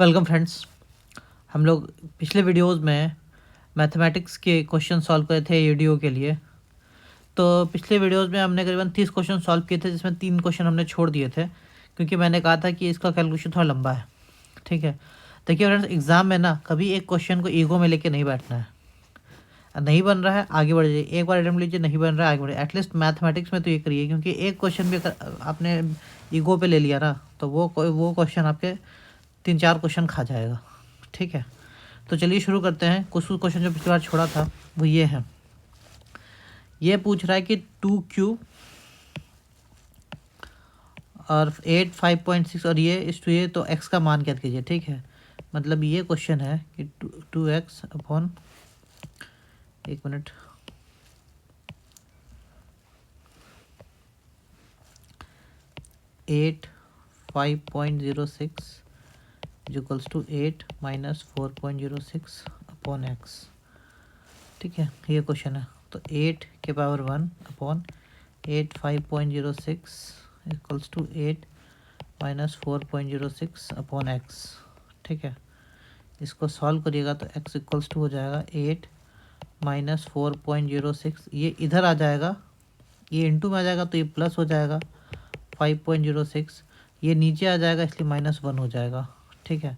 Welcome friends. हम लोग पिछले वीडियोस में मैथमेटिक्स के क्वेश्चन सॉल्व करे थे यूडीओ के लिए। तो पिछले वीडियोस में हमने करीबन 30 क्वेश्चन सॉल्व किए थे, जिसमें 3 क्वेश्चन हमने छोड़ दिए थे क्योंकि मैंने कहा था कि इसका कैलकुलेशन थोड़ा लंबा है। ठीक है, देखिए फ्रेंड्स, एग्ज़ाम में ना कभी एक क्वेश्चन को ईगो में लेके नहीं बैठना है। नहीं बन रहा है आगे बढ़ जाइए, एक बार अटेम्प्ट लीजिए, नहीं बन रहा है आगे बढ़िए। एटलीस्ट मैथमेटिक्स में तो ये करिए, क्योंकि एक क्वेश्चन भी अगर आपने ईगो पे ले लिया ना तो वो क्वेश्चन आपके 3-4 क्वेश्चन खा जाएगा। ठीक है, तो चलिए शुरू करते हैं। कुछ क्वेश्चन जो पिछली बार छोड़ा था वो ये है। ये पूछ रहा है कि 2 क्यूब और 8 5.6 और ये इस टू ये, तो x का मान ज्ञात कीजिए। ठीक है, मतलब ये क्वेश्चन है कि 2x अपॉन, एक minute, 8 5.06 equals to 8 minus 4.06 upon x। ठीक है, ये क्वेश्चन है। तो 8 के power 1 upon 8 5.06 equals to 8 minus 4.06 upon x. ठीक है, इसको सॉल्व करिएगा तो x इक्वल्स टू हो जाएगा 8 माइनस 4.06। ये इधर आ जाएगा, ये इंटू में आ जाएगा तो ये प्लस हो जाएगा 5.06। ये नीचे आ जाएगा इसलिए -1 हो जाएगा। ठीक है,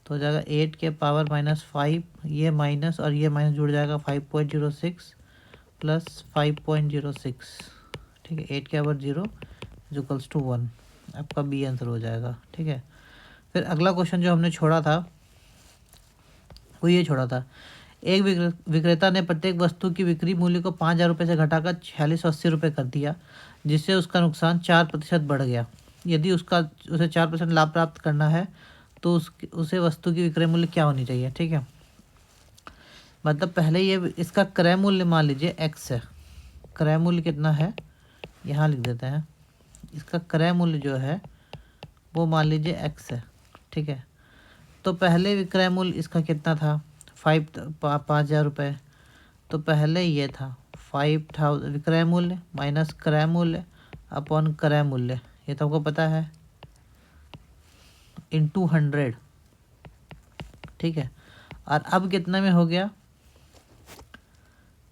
तो हो जाएगा 8 के पावर -5, ये माइनस और ये माइनस जुड़ जाएगा 5.06 प्लस 5.06। ठीक है, 8 के पावर 0 इक्वल्स टू 1, आपका बी आंसर हो जाएगा। ठीक है, फिर अगला क्वेश्चन जो हमने छोड़ा था वो ये छोड़ा था। एक विक्रेता ने प्रत्येक वस्तु की बिक्री मूल्य को 5,000 रुपये से घटाकर 4680 रुपये कर दिया, जिससे उसका नुकसान 4% बढ़ गया। यदि उसे 4% लाभ प्राप्त करना है तो उसे वस्तु की विक्रय मूल्य क्या होनी चाहिए। ठीक है, मतलब पहले ये इसका क्रय मूल्य मान लीजिए x है। क्रय मूल्य कितना है यहाँ लिख देते हैं। इसका क्रय मूल्य जो है वो मान लीजिए x है। ठीक है, तो पहले विक्रय मूल्य इसका कितना था, 5,000 रुपये। तो पहले ये था 5,000 विक्रय मूल्य माइनस क्रय मूल्य अपॉन क्रय मूल्य, ये तो आपको पता है, इंटू 100। ठीक है, और अब कितना में हो गया,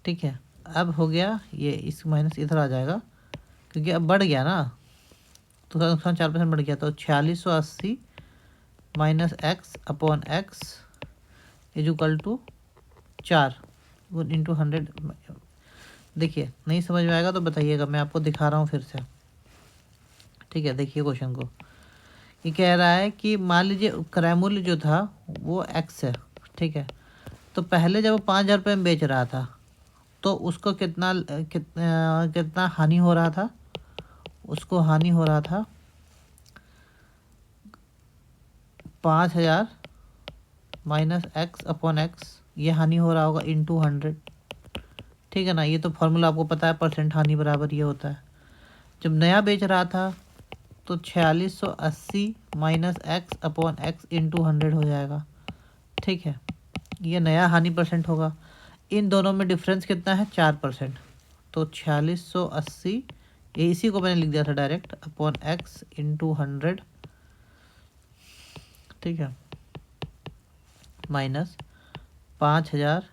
ठीक है, अब हो गया ये, इस माइनस इधर आ जाएगा क्योंकि अब बढ़ गया ना, तो उसका नुकसान 4% बढ़ गया। तो 4680 minus x upon x is equal to 4 into 100। देखिए, नहीं समझ में आएगा तो बताइएगा, मैं आपको दिखा रहा हूँ फिर से। ठीक है, देखिए क्वेश्चन को, ये कह रहा है कि मान लीजिए क्रय मूल्य जो था वो x है। ठीक है, तो पहले जब वो 5,000 रुपये में बेच रहा था तो उसको कितना हानि हो रहा था, उसको हानि हो रहा था 5,000 माइनस एक्स अपॉन एक्स, ये हानि हो रहा होगा इंटू 100। ठीक है ना, ये तो फॉर्मूला आपको पता है, परसेंट हानि बराबर ये होता है। जब नया बेच रहा था तो 4680 minus x upon x into 100 हो जाएगा। ठीक है, ये नया हानि परसेंट होगा। इन दोनों में डिफरेंस कितना है, 4%। तो 4680, ये इसी को मैंने लिख दिया था डायरेक्ट, अपॉन एक्स इंटू 100। ठीक है, minus 5,000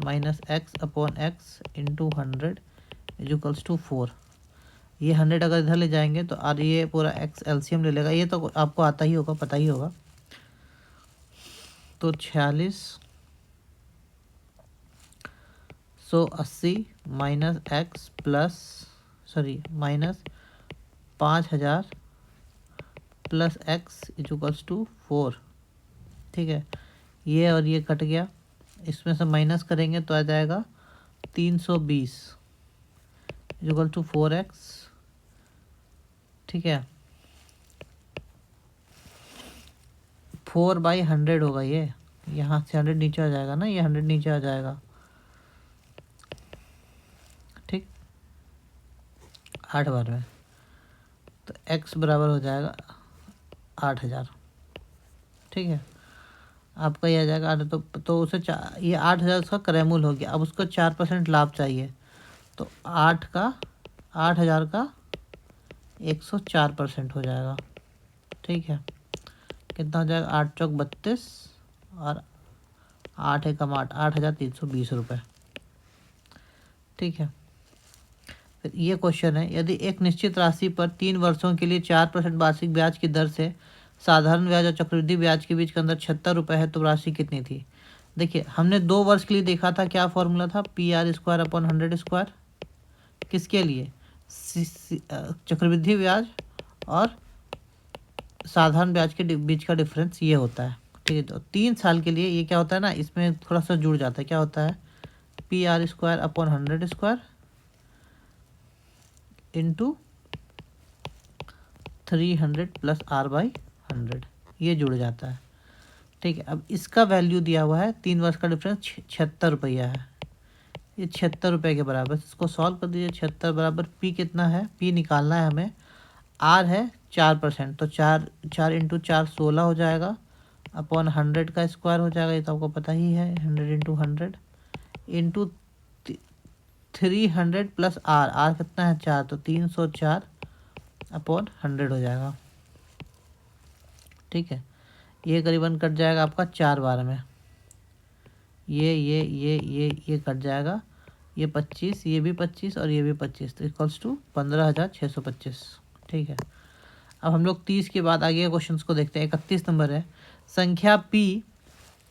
minus x upon x into 100 equals to 4। ये 100 अगर इधर ले जाएंगे तो और ये पूरा एक्स एलसीएम ले लेगा, ये तो आपको आता ही होगा, पता ही होगा। तो 4680 minus x plus, sorry, minus 5,000 plus x equals to 4। ठीक है, ये और ये कट गया, इसमें से माइनस करेंगे तो आ जाएगा 320 इक्वल टू 4x। ठीक है, 4/100 होगा ये, यहाँ से 100 नीचे आ जाएगा ना, ये 100 नीचे आ जाएगा। ठीक, 8 बार में, तो x बराबर हो जाएगा 8,000। ठीक है, आपका ये आ जाएगा 8, तो उसे ये 8,000 उसका क्रय मूल्य हो गया। अब उसको 4% लाभ चाहिए, तो 8,000 का 104% हो जाएगा। ठीक है, कितना हो जाएगा, 8 चौक 32 और 8 एकम 8, 8,320 रुपये। ठीक है, फिर ये क्वेश्चन है, यदि एक निश्चित राशि पर 3 वर्षों के लिए 4% वार्षिक ब्याज की दर से साधारण ब्याज और चक्रवृद्धि ब्याज के बीच का अंदर 76 रुपये है, तो राशि कितनी थी। देखिए हमने 2 वर्ष के लिए देखा था, क्या फॉर्मूला था, PR² / 100²। किसके लिए, चक्रवृद्धि ब्याज और साधारण ब्याज के बीच का डिफरेंस ये होता है। ठीक है, तो 3 साल के लिए ये क्या होता है ना, इसमें थोड़ा सा जुड़ जाता है, क्या होता है, PR² / 100² इंटू 300 + R/100, ये जुड़ जाता है। ठीक है, अब इसका वैल्यू दिया हुआ है, 3 वर्ष का डिफरेंस 76 रुपया है, ये 76 रुपये के बराबर। इसको सॉल्व कर दीजिए, 76 बराबर P कितना है, P निकालना है हमें, R है 4%, तो 4 × 4 16 हो जाएगा, अपॉन 100 का स्क्वायर हो जाएगा, ये तो आपको पता ही है, 100 × 100 इंटू 300 + R कितना है 4, तो 304 अपॉन 100 हो जाएगा। ठीक है, ये करीबन कट जाएगा आपका 4 बार में, ये कट जाएगा, ये 25, ये भी 25 और ये भी 25, तो इक्वल्स टू 15,625। ठीक है, अब हम लोग 30 के बाद आगे के क्वेश्चन को देखते हैं। 31 नंबर है, संख्या P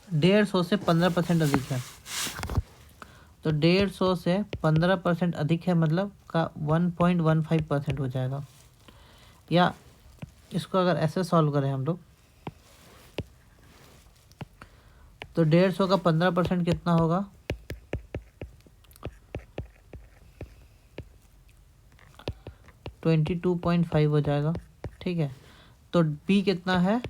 150 से 15% अधिक है, तो 150 से 15% अधिक है, मतलब का 1.15% हो जाएगा। या इसको अगर ऐसे सॉल्व करें हम लोग, तो 150 का 15% कितना होगा, 22.5 हो जाएगा। ठीक है, तो P कितना है,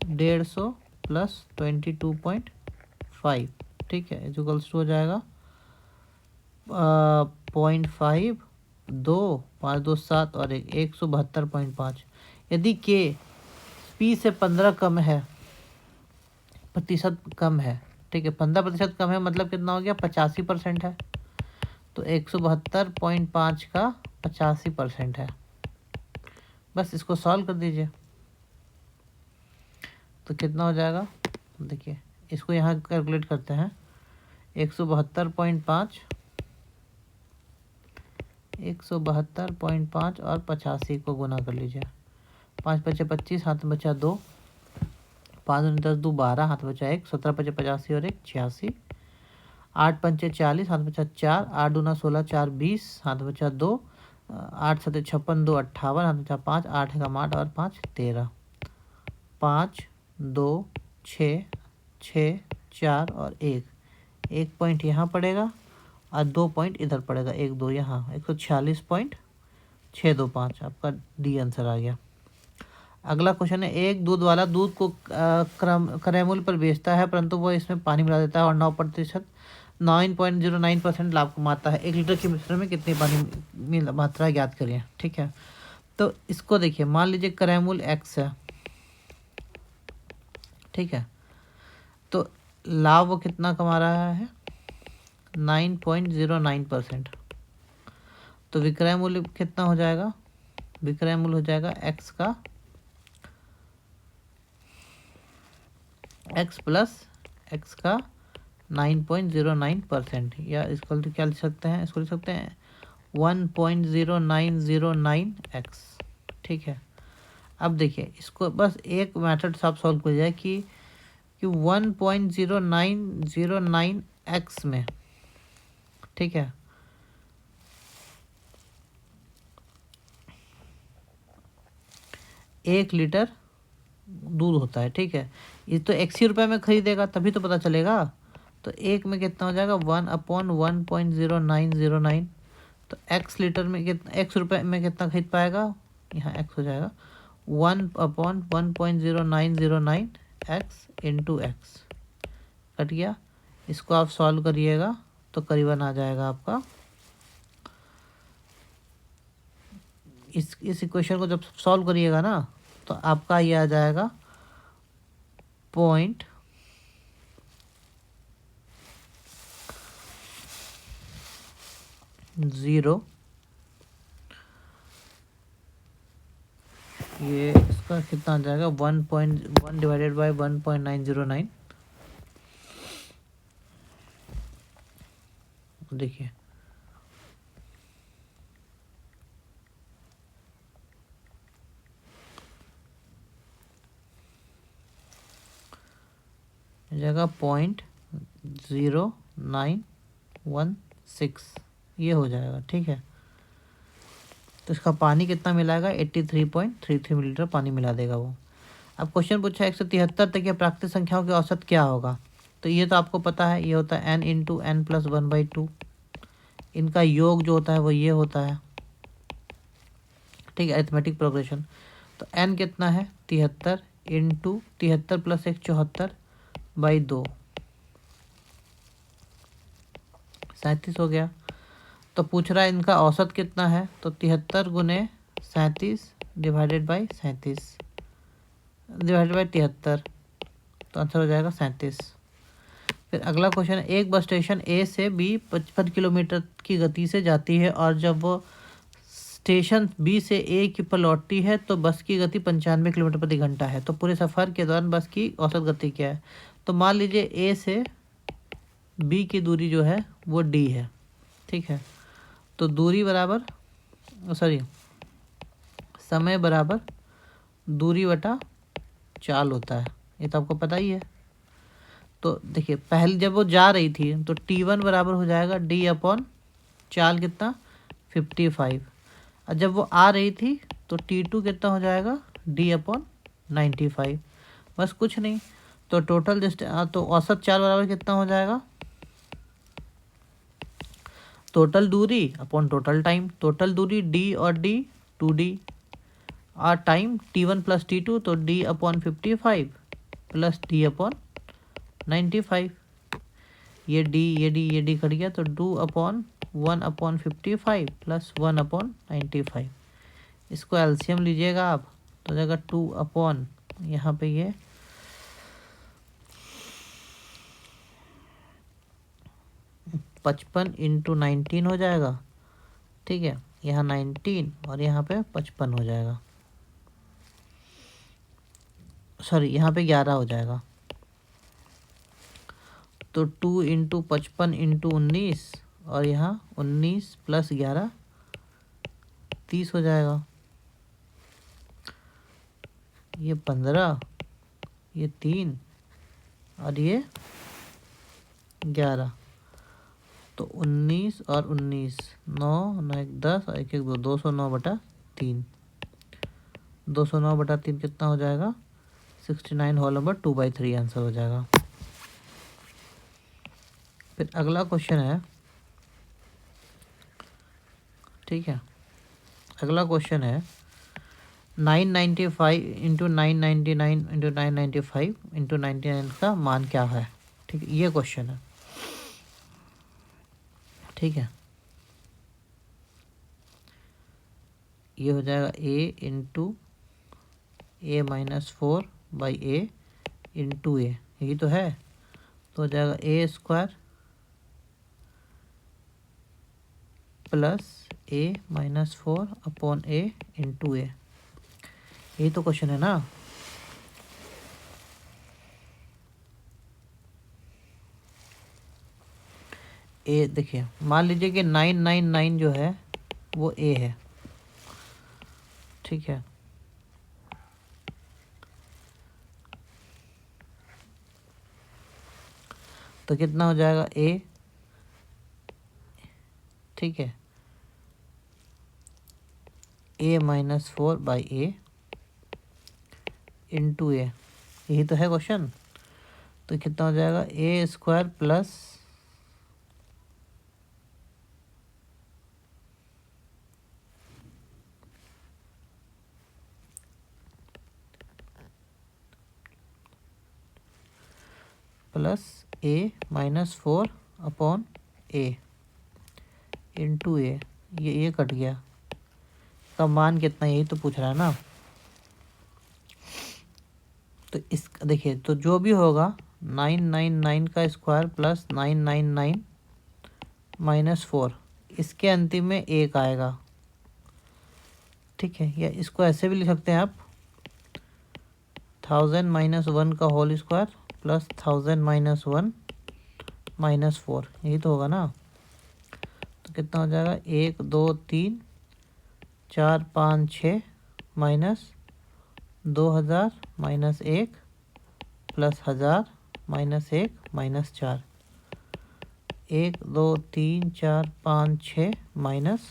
150 + 22.5। ठीक है, इक्वल्स टू हो जाएगा 0.5, 2, 5 2 7 और 172.5। यदि K P से 15 कम है, प्रतिशत कम है, ठीक है, 15% कम है, मतलब कितना हो गया, 85% है, तो 172.5 का 85% है। बस इसको सॉल्व कर दीजिए, तो कितना हो जाएगा, देखिए इसको यहाँ कैलकुलेट करते हैं, 172.5 और 85 को गुना कर लीजिए, 5 × 5 = 25, हाथ में बचा 2, 5 × 10 = 12, हाथ में बचा 1, 17 × 5 = 85 और 1 86, 8 × 5 = 40, हाथ में बचा 4, 8 × 2 = 16, 4 20, हाथ में बचा 2, 8 × 7 = 56, 2 58, हाथ में बचा 5, 8 एकम 8 और 5 13, 5 2 6 6 4 और 1 पॉइंट यहाँ पड़ेगा और 2 पॉइंट इधर पड़ेगा, 1 2 यहाँ, 146.625 आपका डी आंसर आ गया। अगला क्वेश्चन है, एक दूध वाला दूध को क्रय मूल्य पर बेचता है, परंतु वह इसमें पानी मिला देता है और 9.09% लाभ कमाता है। 1 लीटर के मिश्रण में कितनी पानी मात्रा ज्ञात करिए। ठीक है, तो इसको देखिए, मान लीजिए क्रय मूल्य x है, ठीक है, तो लाभ वो कितना कमा रहा है, 9.09%, तो विक्रय मूल्य कितना हो जाएगा, विक्रय मूल्य हो जाएगा x का x + x का 9.09%, या इसको तो क्या लिख सकते हैं, इसको लिख सकते हैं 1.0909x। ठीक है, अब देखिए इसको बस एक मेथड से आप सॉल्व कर जाए कि 1.0909x में, ठीक है, एक लीटर दूध होता है। ठीक है, ये तो 80 रुपये में खरीदेगा तभी तो पता चलेगा, तो एक में कितना हो जाएगा, 1/1.0909, तो x लीटर में कितना, x रुपये में कितना खरीद पाएगा, यहाँ x हो जाएगा 1/1.0909x इंटू x, कट गया। इसको आप सॉल्व करिएगा तो करीबन आ जाएगा आपका, इस इक्वेशन को जब सॉल्व करिएगा ना, तो आपका ये आ जाएगा 0.0 ये इसका कितना आ जाएगा 1.1 डिवाइडेड बाई 1.909। देखिए जगह 0.0916 ये हो जाएगा। ठीक है, तो इसका पानी कितना मिलाएगा 83.33 मिलीलीटर पानी मिला देगा वो। अब क्वेश्चन पूछा 173 तक या प्राकृतिक संख्याओं की औसत क्या होगा। तो ये तो आपको पता है, ये होता है n इंटू एन प्लस 1/2। इनका योग जो होता है वो ये होता है। ठीक है, अरिथमेटिक प्रोग्रेशन। तो n कितना है 73 इंटू 73 प्लस 1 74/2 37 हो गया। तो पूछ रहा है इनका औसत कितना है, तो 73 गुने 37 डिवाइडेड बाई 37 डिवाइडेड बाई 73, तो आंसर हो जाएगा 37। फिर अगला क्वेश्चन है, एक बस स्टेशन ए से बी 55 किलोमीटर की गति से जाती है और जब वो स्टेशन बी से ए की पर लौटती है तो बस की गति 95 किलोमीटर प्रति घंटा है। तो पूरे सफ़र के दौरान बस की औसत गति क्या है। तो मान लीजिए ए से बी की दूरी जो है वो डी है। ठीक है, तो दूरी बराबर समय बराबर दूरी बटा चाल होता है, ये तो आपको पता ही है। तो देखिए पहले जब वो जा रही थी तो T1 बराबर हो जाएगा D अपॉन चाल कितना 55, और जब वो आ रही थी तो T2 कितना हो जाएगा D अपॉन 95। बस कुछ नहीं, तो टोटल तो औसत चाल बराबर कितना हो जाएगा, टोटल दूरी अपॉन टोटल टाइम। टोटल दूरी D और D 2D, और टाइम T1 प्लस T2 तो D upon 55 plus D upon 95। ये D कट गया, तो 2 अपॉन 1 अपॉन 55 प्लस 1 अपॉन 95। इसको एलसीएम लीजिएगा आप, तो जाएगा 2 अपॉन यहाँ पे ये 55 इंटू 19 हो जाएगा। ठीक है, यहाँ 19 और यहाँ पे 55 हो जाएगा, सॉरी यहाँ पे 11 हो जाएगा। तो 2 इंटू 55 इंटू 19 और यहाँ 19 प्लस 11 30 हो जाएगा। ये 15, ये 3 और ये 11, तो 19 और 19 9 9 1 10 और 1 1 2 209/3 209/3 कितना हो जाएगा 69 होल नंबर 2/3 आंसर हो जाएगा। फिर अगला क्वेश्चन है, ठीक है, अगला क्वेश्चन है 995 इंटू 999 इंटू 995 इंटू 99 का मान क्या है। ठीक है, ये क्वेश्चन है। ठीक है, ये हो जाएगा a into a-4/a into a, यही तो है। तो हो जाएगा a² plus a-4 upon a into a, यही तो क्वेश्चन है ना। ए देखिए, मान लीजिए कि 999 जो है वो ए है। ठीक है, तो कितना हो जाएगा ए, ठीक है, a-4/a इंटू ए, यही तो है क्वेश्चन। तो कितना हो जाएगा a² plus a-4 upon a into a, ये कट गया, का मान कितना, यही तो पूछ रहा है ना। तो इस देखिए, तो जो भी होगा 999 का स्क्वायर प्लस 999 माइनस 4, इसके अंतिम में 1 आएगा। ठीक है, या इसको ऐसे भी लिख सकते हैं आप 1000 माइनस 1 का whole square plus 1000 minus 1 minus 4, यही तो होगा ना। तो कितना हो जाएगा 1 2 3 4 5 6 minus 2000 minus 1 plus 1000 minus 1 minus 4, 1 2 3 4 5 6 minus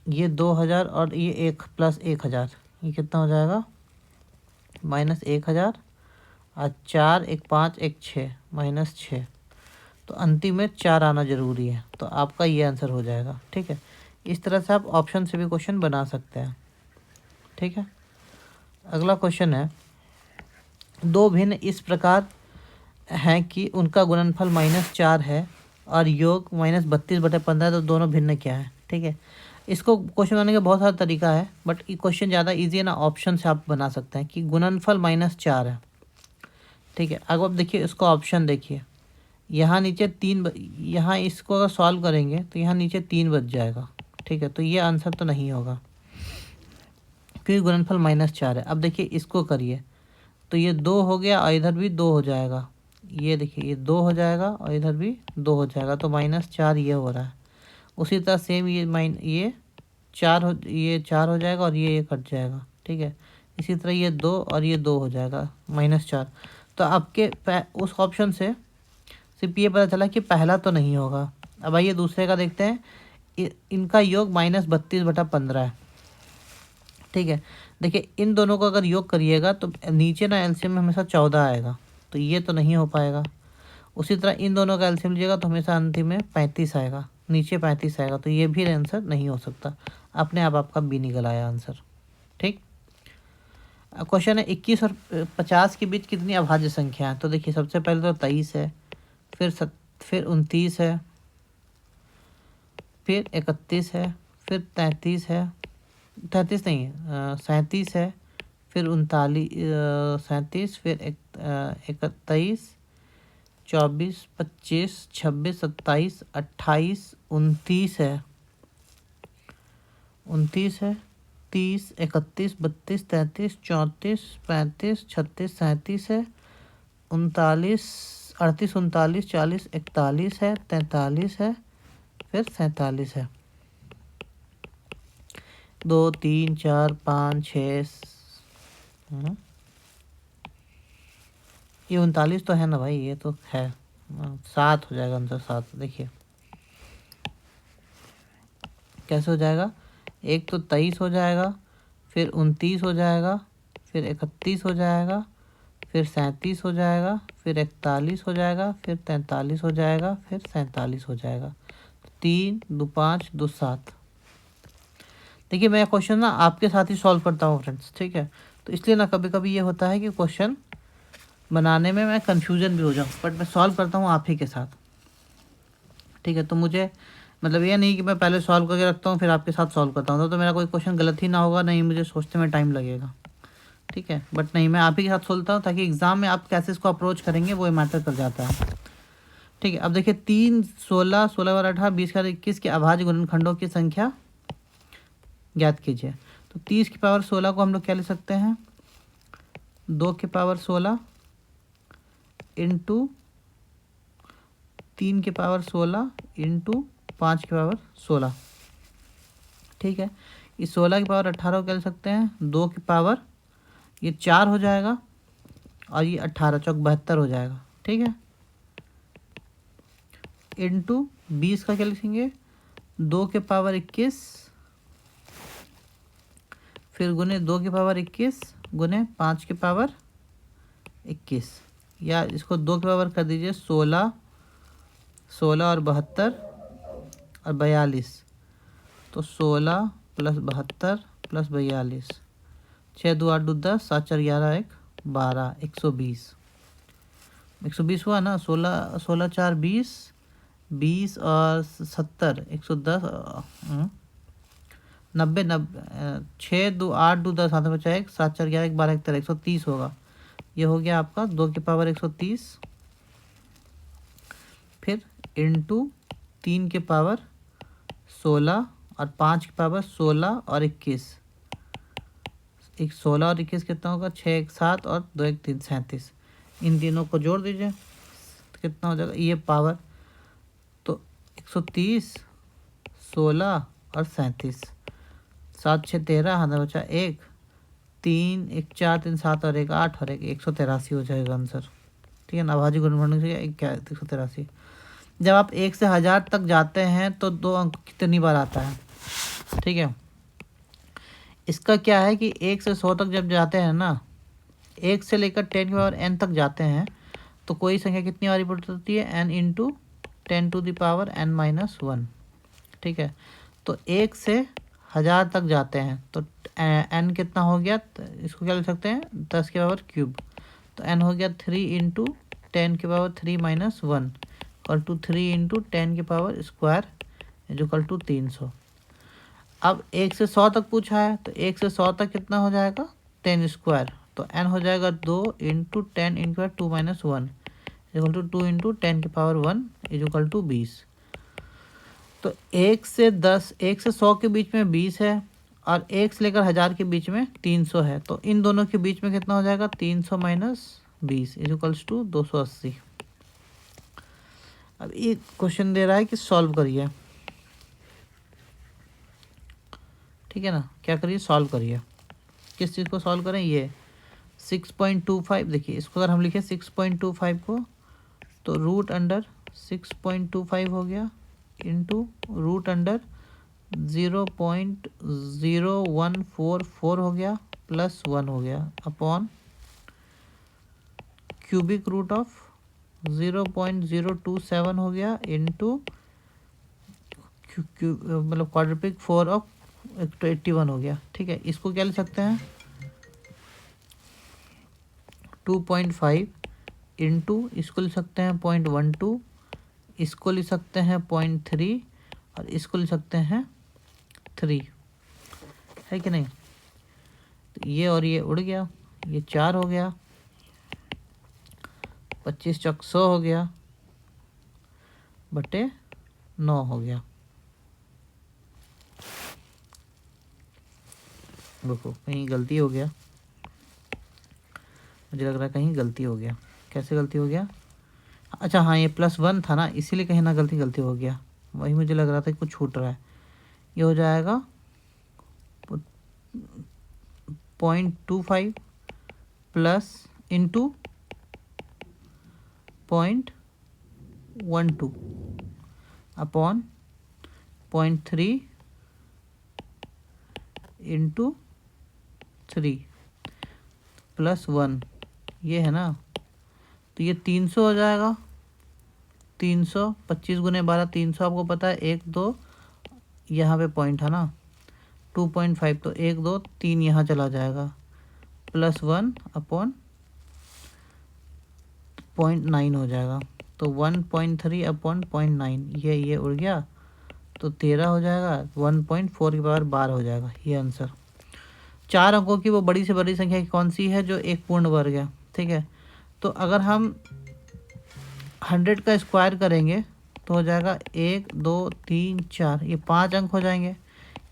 ये 2000 और ये 1 प्लस 1000, ये कितना हो जाएगा माइनस 1000 और 4 1 5 1 6 माइनस 6। तो अंतिम में 4 आना ज़रूरी है, तो आपका ये आंसर हो जाएगा। ठीक है, इस तरह से आप ऑप्शन से भी क्वेश्चन बना सकते हैं। ठीक है, अगला क्वेश्चन है, दो भिन्न इस प्रकार हैं कि उनका गुणनफल -4 है और योग -32/15, तो दोनों भिन्न क्या है। ठीक है, इसको क्वेश्चन बनाने का बहुत सारा तरीका है, बट ये क्वेश्चन ज़्यादा इजी है ना, ऑप्शन से आप बना सकते हैं कि गुणनफल -4 है। ठीक है, अब आप देखिए इसको ऑप्शन देखिए, यहाँ नीचे 3, यहाँ इसको अगर सॉल्व करेंगे तो यहाँ नीचे 3 बच जाएगा। ठीक है, तो ये आंसर तो नहीं होगा क्योंकि गुणनफल -4 है। अब देखिए इसको करिए तो ये 2 हो गया और इधर भी 2 हो जाएगा, ये देखिए ये 2 हो जाएगा और इधर भी 2 हो जाएगा, तो -4 ये हो रहा है। उसी तरह सेम ये 4 हो जाएगा और ये कट जाएगा। ठीक है, इसी तरह ये 2 और ये 2 हो जाएगा -4। तो आपके उस ऑप्शन से सिर्फ ये पता चला कि पहला तो नहीं होगा। अब आइए दूसरे का देखते हैं, इनका योग -32/15 है। ठीक है, देखिए इन दोनों को अगर योग करिएगा तो नीचे ना एलसीएम में हमेशा 14 आएगा, तो ये तो नहीं हो पाएगा। उसी तरह इन दोनों का एलसीएम लीजिएगा तो हमेशा अंतिम में 35 आएगा, नीचे 35 आएगा, तो ये भी आंसर नहीं हो सकता। अपने आप आपका बी निकल आया आंसर। ठीक, क्वेश्चन है 21 और 50 के बीच कितनी अभाज्य संख्या है। तो देखिए सबसे पहले तो 23 है, फिर 29 है, फिर 31 है, फिर 33 है, 33 नहीं 37 है, फिर 37, फिर 21, 24 25 26 27 28 29 है, 29 है, 30 31 32 33 34 35 36 37 है, 39 38 39 40 41 है, 43 है, फिर 47 है। 2 3 4 5 6 ये 39 तो है ना भाई, ये तो है, 7 हो जाएगा आंसर 7। देखिए कैसे हो जाएगा, एक तो 23 हो जाएगा, फिर 29 हो जाएगा, फिर 31 हो जाएगा, फिर 37 हो जाएगा, फिर 41 हो जाएगा, फिर 43 हो जाएगा, फिर 47 हो जाएगा। 3 2 5 2 7। देखिए मैं क्वेश्चन ना आपके साथ ही सॉल्व करता हूँ फ्रेंड्स। ठीक है, तो इसलिए ना कभी कभी ये होता है कि क्वेश्चन बनाने में मैं कंफ्यूजन भी हो जाऊँ, बट मैं सॉल्व करता हूँ आप ही के साथ। ठीक है, तो मुझे मतलब ये नहीं कि मैं पहले सॉल्व करके रखता हूँ फिर आपके साथ सॉल्व करता हूँ, तो मेरा कोई क्वेश्चन गलत ही ना होगा, नहीं मुझे सोचने में टाइम लगेगा। ठीक है, बट नहीं, मैं आप ही के साथ सोचता हूँ ताकि एग्ज़ाम में आप कैसे इसको अप्रोच करेंगे वो मैटर कर जाता है। ठीक है, अब देखिए 3 16 16 और 18 20 का 21 के अभाज्य गुणनखंडों की संख्या ज्ञात कीजिए। तो 30 की पावर 16 को हम लोग क्या ले सकते हैं, 2 की पावर 16 इंटू 3 की पावर 16 इंटू 5 की पावर 16। ठीक है, इस 16 की पावर 18 को क्या ले सकते हैं, 2 की पावर ये 4 हो जाएगा और ये 18 चौक 72 हो जाएगा। ठीक है, इंटू 20 का क्या लिखेंगे, 2 के पावर 21, फिर गुने 2 की पावर 21 गुने 5 की पावर 21, या इसको 2 की पावर कर दीजिए 16 16 और 72 और 42, तो 16 प्लस 72 प्लस 42, 6 2 8 2 10 7 4 11 1 12 120 120 हुआ ना, 16 16 4 20 20 और 70 110 90 90 6 2 8 2 10 7 बचा 1 7 4 11 1 12 1 13 130 होगा। ये हो गया आपका 2 की पावर 130, फिर इंटू 3 के पावर 16 और 5 की पावर 16 और 21, एक 16 और 21 कितना होगा, 6 1 7 और 2 1 3 37। इन तीनों को जोड़ दीजिए तो कितना हो जाएगा, ये पावर तो 130, 16 और 37, 7 6 13, हाथ में बचा 1, 3 1 4 3 7 और 1 8 और 1 183 हो जाएगा आंसर। ठीक है ना, अभाज्य गुणनफल से 183। जब आप 1 से 1000 तक जाते हैं तो 2 अंक कितनी बार आता है। ठीक है, इसका क्या है कि 1 से 100 तक जब जाते हैं ना, 1 से लेकर 10 की पावर n तक जाते हैं तो कोई संख्या कितनी बार रिपीट होती है, n into 10 to the power n-1। ठीक है, तो 1 से 1000 तक जाते हैं तो n कितना हो गया, इसको क्या लिख सकते हैं, 10 की पावर क्यूब, तो n हो गया 3 इंटू 10 की पावर 3-1 और 3 इंटू 10 की पावर स्क्वायर इक्वल टू 300। अब 1 से 100 तक पूछा है तो 1 से 100 तक कितना हो जाएगा, 10 स्क्वायर, तो n हो जाएगा 2 into 10 into 2-1 equal to 2 into 10 की पावर 1 इक्वल टू 20। तो 1 से 100 के बीच में 20 है और 1 से लेकर 1000 के बीच में 300 है, तो इन दोनों के बीच में कितना हो जाएगा, 300 माइनस 20 इक्वल्स टू 280। अब ये क्वेश्चन दे रहा है कि सॉल्व करिए। ठीक है ना, क्या करिए, सॉल्व करिए। किस चीज़ को सॉल्व करें, ये 6.25, देखिए इसको अगर हम लिखें 6.25 को तो रूट अंडर 6.25 हो गया इंटू रूट अंडर 0.0144 हो गया प्लस 1 हो गया अपॉन क्यूबिक रूट ऑफ 0.027 हो गया इंटू मतलब क्वाड्रपिक 4 ऑफ 81 हो गया। ठीक है, इसको क्या लिख सकते हैं, 2.5 इंटू, इसको लिख सकते हैं 0.12, इसको लिख सकते हैं 0.3 और इसको लिख सकते हैं 3, है कि नहीं। तो ये और ये उड़ गया, ये 4 हो गया, 25 चौक 100 हो गया बटे 9 हो गया। देखो कहीं गलती हो गया, मुझे लग रहा है कहीं गलती हो गया। कैसे गलती हो गया, अच्छा हाँ ये +1 था ना, इसीलिए कहीं ना गलती हो गया, वही मुझे लग रहा था कि कुछ छूट रहा है। ये हो जाएगा 0.25 plus into 0.12 upon 0.3 into 3 plus 1, ये है ना, तो ये 300 हो जाएगा। 300, 25 गुने 12 300, आपको पता है 1 2 यहाँ पे पॉइंट है ना, 2.5 तो 1 2 3 यहाँ चला जाएगा प्लस 1 अपॉन 0.9 हो जाएगा, तो 1.3 अपॉन 0.9, ये उड़ गया तो 13 हो जाएगा, 1.4 की पावर 12 हो जाएगा ये आंसर। 4 अंकों की वो बड़ी से बड़ी संख्या कौन सी है जो एक पूर्ण वर्ग है। ठीक है, तो अगर हम 100 का स्क्वायर करेंगे तो हो जाएगा 1 2 3 4, ये 5 अंक हो जाएंगे।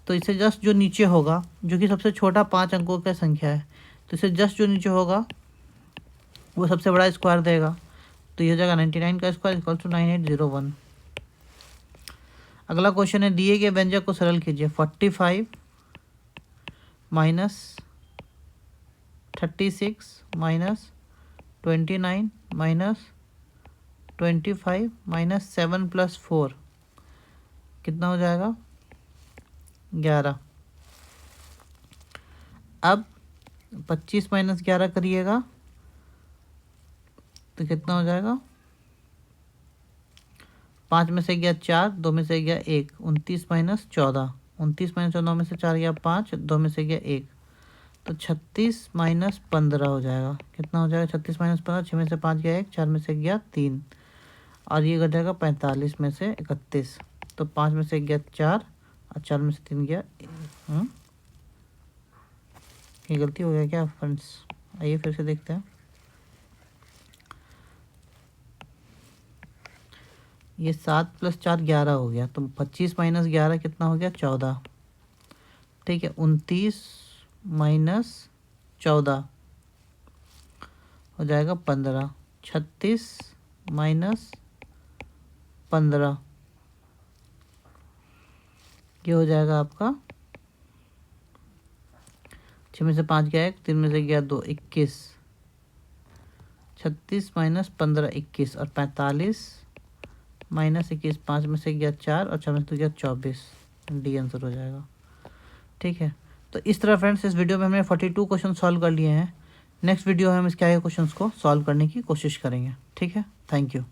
तो इससे जस्ट जो नीचे होगा, जो कि सबसे छोटा 5 अंकों का संख्या है, तो इससे जस्ट जो नीचे होगा वो सबसे बड़ा स्क्वायर देगा, तो ये हो जाएगा 99 का स्क्वायर इक्वल टू 9801। अगला क्वेश्चन है, दिए गए व्यंजक को सरल कीजिए। 45 minus 36 minus 29 minus 25 minus 7 plus 4 कितना हो जाएगा, 11। अब 25 माइनस 11 करिएगा तो कितना हो जाएगा, 5 में से गया 4, 2 में से गया 1, 29 माइनस 14, 29 माइनस 14 में से 4 गया 5, 2 में से गया 1, तो 36 माइनस 15 हो जाएगा। कितना हो जाएगा, 36 माइनस 15, 6 में से 5 गया 1, 4 में से गया 3 और ये कट जाएगा 45 में से 31, तो 5 में से गया 4 और 4 में से 3 गया। ये गलती हो गया क्या फ्रेंड्स, आइए फिर से देखते हैं। ये 7 + 4 11 हो गया, तो 25 माइनस 11 कितना हो गया, 14। ठीक है, 29 माइनस 14 हो जाएगा 15। 36 माइनस 15 ये हो जाएगा आपका 6 में से 5 गया 1, 3 में से गया 2, 21। 36 माइनस 15 21 और 45 माइनस 21, 5 में से गया 4 और 6 में से गया 24। डी आंसर हो जाएगा। ठीक है, तो इस तरह फ्रेंड्स इस वीडियो में हमने 42 क्वेश्चन सॉल्व कर लिए हैं। नेक्स्ट वीडियो में हम इसके आगे क्वेश्चंस को सॉल्व करने की कोशिश करेंगे। ठीक है, थैंक यू।